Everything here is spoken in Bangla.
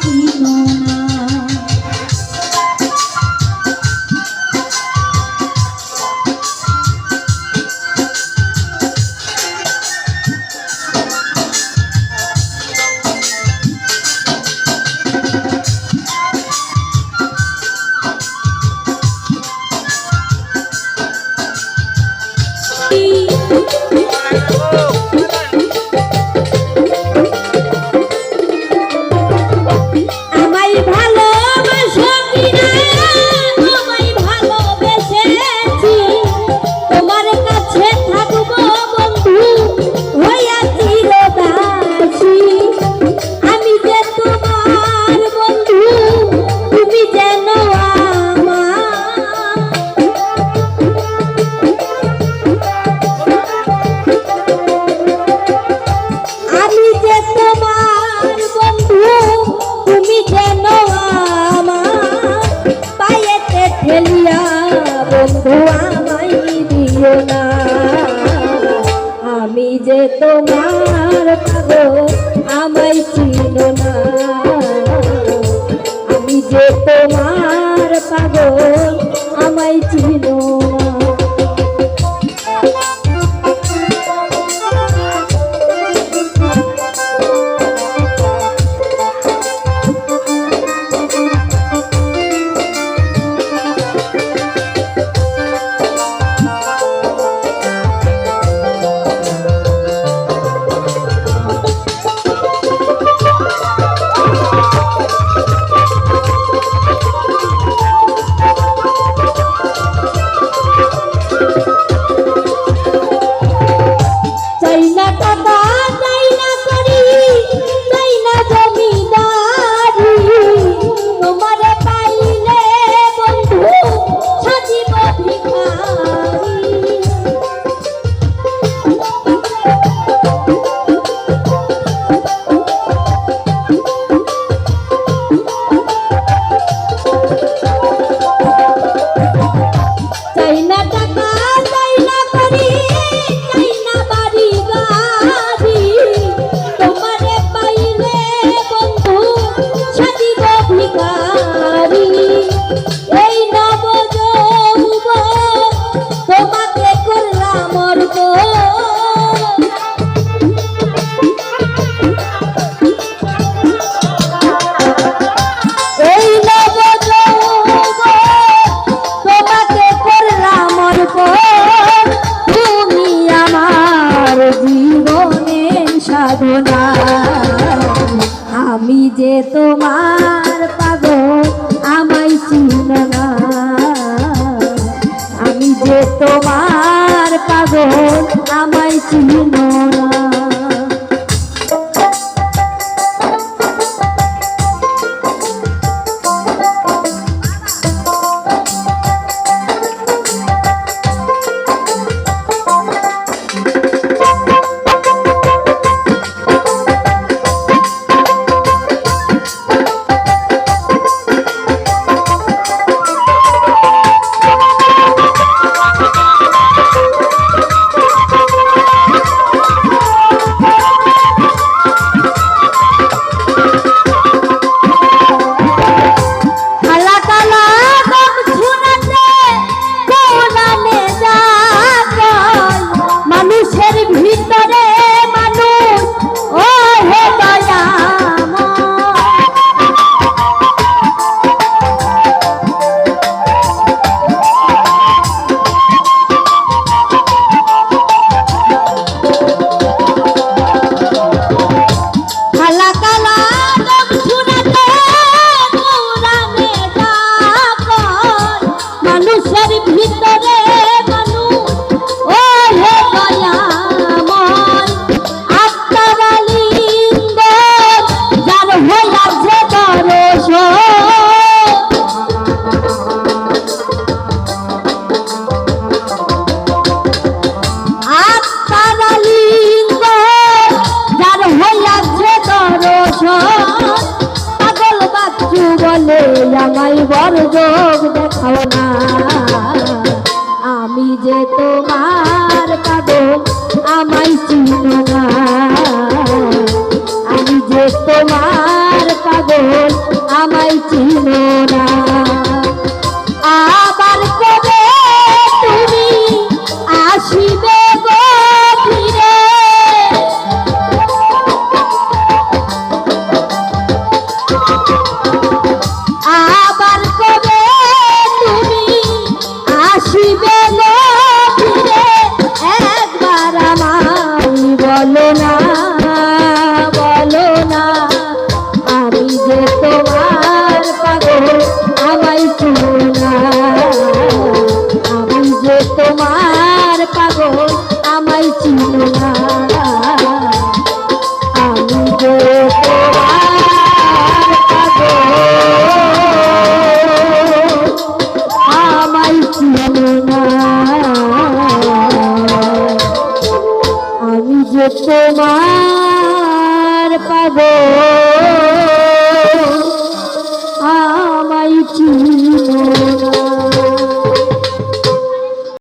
চিনো না। আমি যে তোমার পাগল আমায় চিনো না, আমি যে তোমার পাগল আমায় চিনো না। আমি যে তোমার পাগল আমায় চিনো না, আমি যে তোমার পাগল আমায় চিনো না। আমায় বড় যোগ দেখাও না, আমি যে তোমার পাগল আমায় চিনো না, আমি যে তোমার পাগল চিনো না। আবার কবে তুমি আসিবে গো ফিরে, আবার কবে তুমি আসিবে গো ফিরে, একবার আমায় বলো না, বলো না। আমি যে তোমার পাগল আমায় চিনো না, আমি যে তোমার পাগল আমায় চিনো না, আমি যে তোমার পাগল আমায় চিনো না, আমি যে তোমার পাগল